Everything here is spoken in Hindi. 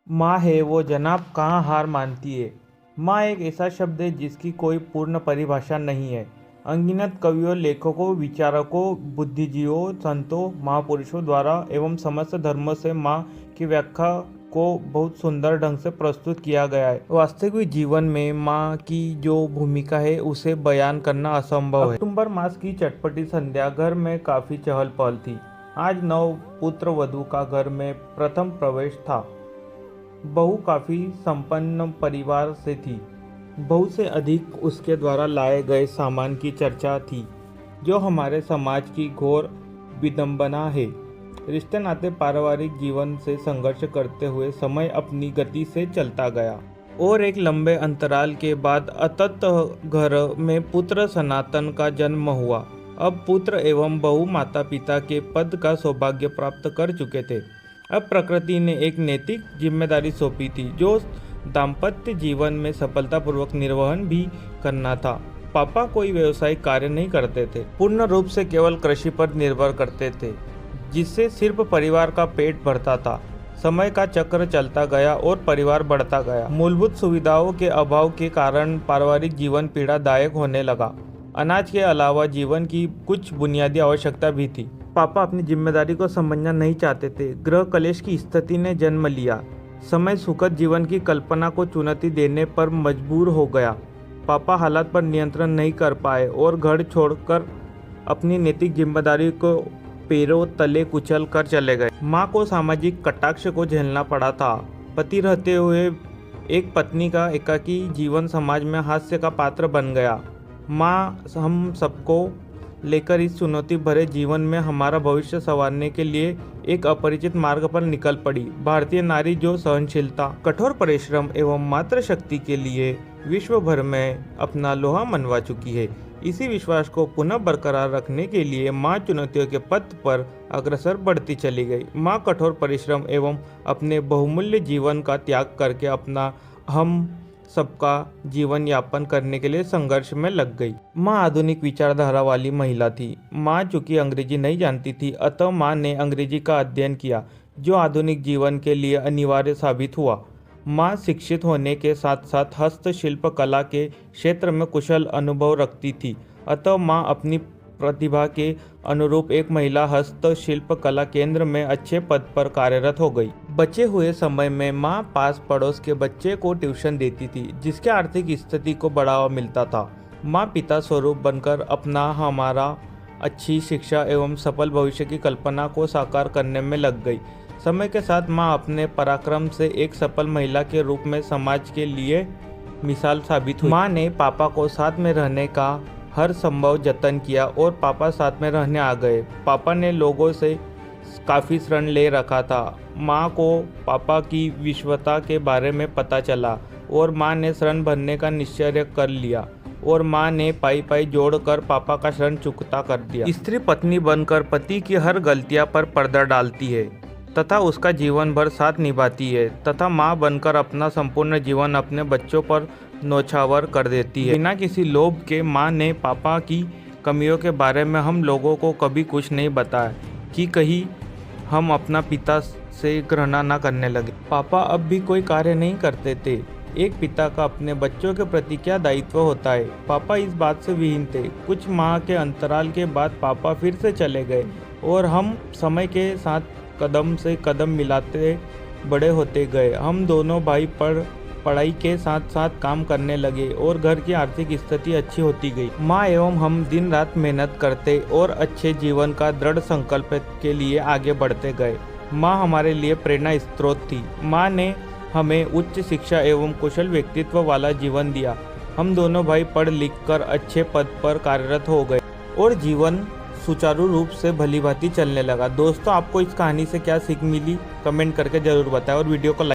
माँ है वो जनाब कहाँ हार मानती है। माँ एक ऐसा शब्द है जिसकी कोई पूर्ण परिभाषा नहीं है। अनगिनत कवियों, लेखकों, विचारकों, बुद्धिजीवियों, संतों, महापुरुषों द्वारा एवं समस्त धर्मों से माँ की व्याख्या को बहुत सुंदर ढंग से प्रस्तुत किया गया है। वास्तविक जीवन में माँ की जो भूमिका है उसे बयान करना असंभव है। अक्टूबर मास की चटपटी संध्या, घर में काफी चहल पहल थी। आज नव पुत्र वधू का घर में प्रथम प्रवेश था। बहू काफी संपन्न परिवार से थी। बहू से अधिक उसके द्वारा लाए गए सामान की चर्चा थी, जो हमारे समाज की घोर विडंबना है। रिश्ते नाते पारिवारिक जीवन से संघर्ष करते हुए समय अपनी गति से चलता गया और एक लंबे अंतराल के बाद अंततः घर में पुत्र सनातन का जन्म हुआ। अब पुत्र एवं बहू माता पिता के पद का सौभाग्य प्राप्त कर चुके थे। अब प्रकृति ने एक नैतिक जिम्मेदारी सौंपी थी, जो दाम्पत्य जीवन में सफलतापूर्वक निर्वहन भी करना था। पापा कोई व्यवसायिक कार्य नहीं करते थे, पूर्ण रूप से केवल कृषि पर निर्भर करते थे, जिससे सिर्फ परिवार का पेट भरता था। समय का चक्र चलता गया और परिवार बढ़ता गया। मूलभूत सुविधाओं के अभाव के कारण पारिवारिक जीवन पीड़ादायक होने लगा। अनाज के अलावा जीवन की कुछ बुनियादी आवश्यकता भी थी। पापा अपनी जिम्मेदारी को समझना नहीं चाहते थे। गृह कलेश की स्थिति ने जन्म लिया। समय सुखद जीवन की कल्पना को चुनौती देने पर मजबूर हो गया। पापा हालात पर नियंत्रण नहीं कर पाए और घर छोड़कर अपनी नैतिक जिम्मेदारी को पैरों तले कुचल कर चले गए। माँ को सामाजिक कटाक्ष को झेलना पड़ा था। पति रहते हुए एक पत्नी का एकाकी जीवन समाज में हास्य का पात्र बन गया। माँ हम सबको लेकर इस चुनौती भरे जीवन में हमारा भविष्य संवारने के लिए एक अपरिचित मार्ग पर निकल पड़ी। भारतीय नारी जो सहनशीलता, कठोर परिश्रम एवं मातृशक्ति के लिए विश्व भर में अपना लोहा मनवा चुकी है, इसी विश्वास को पुनः बरकरार रखने के लिए माँ चुनौतियों के पथ पर अग्रसर बढ़ती चली गई। माँ कठोर परिश्रम एवं अपने बहुमूल्य जीवन का त्याग करके अपना हम सबका जीवन यापन करने के लिए संघर्ष में लग गई। माँ आधुनिक विचारधारा वाली महिला थी। माँ चूंकि अंग्रेजी नहीं जानती थी, अतः माँ ने अंग्रेजी का अध्ययन किया, जो आधुनिक जीवन के लिए अनिवार्य साबित हुआ। माँ शिक्षित होने के साथ साथ हस्तशिल्प कला के क्षेत्र में कुशल अनुभव रखती थी, अतः माँ अपनी प्रतिभा के अनुरूप एक महिला हस्तशिल्प कला केंद्र में अच्छे पद पर कार्यरत हो गई। बचे हुए समय में माँ पास पड़ोस के बच्चे को ट्यूशन देती थी, जिसके आर्थिक स्थिति को बढ़ावा मिलता था। माँ पिता स्वरूप बनकर अपना हमारा अच्छी शिक्षा एवं सफल भविष्य की कल्पना को साकार करने में लग गई। समय के साथ माँ अपने पराक्रम से एक सफल महिला के रूप में समाज के लिए मिसाल साबित हुई। माँ ने पापा को साथ में रहने का हर संभव जतन किया और पापा साथ में रहने आ गए। पापा ने लोगों से काफ़ी शरण ले रखा था। माँ को पापा की विश्वता के बारे में पता चला और माँ ने शरण भरने का निश्चय कर लिया और माँ ने पाई पाई जोड़कर पापा का शरण चुकता कर दिया। स्त्री पत्नी बनकर पति की हर गलतियाँ पर पर्दा डालती है तथा उसका जीवन भर साथ निभाती है तथा माँ बनकर अपना संपूर्ण जीवन अपने बच्चों पर नौछावर कर देती है। बिना किसी लोभ के माँ ने पापा की कमियों के बारे में हम लोगों को कभी कुछ नहीं बताया कि कहीं हम अपना पिता से घृणा न करने लगे। पापा अब भी कोई कार्य नहीं करते थे। एक पिता का अपने बच्चों के प्रति क्या दायित्व होता है, पापा इस बात से विहीन थे। कुछ माह के अंतराल के बाद पापा फिर से चले गए और हम समय के साथ कदम से कदम मिलाते बड़े होते गए। हम दोनों भाई पढ़ाई के साथ साथ काम करने लगे और घर की आर्थिक स्थिति अच्छी होती गई। माँ एवं हम दिन रात मेहनत करते और अच्छे जीवन का दृढ़ संकल्प के लिए आगे बढ़ते गए। माँ हमारे लिए प्रेरणा स्रोत थी। माँ ने हमें उच्च शिक्षा एवं कुशल व्यक्तित्व वाला जीवन दिया। हम दोनों भाई पढ़ लिख कर अच्छे पद पर कार्यरत हो गए और जीवन सुचारू रूप से भलीभांति चलने लगा। दोस्तों, आपको इस कहानी से क्या सीख मिली, कमेंट करके जरूर बताएं और वीडियो को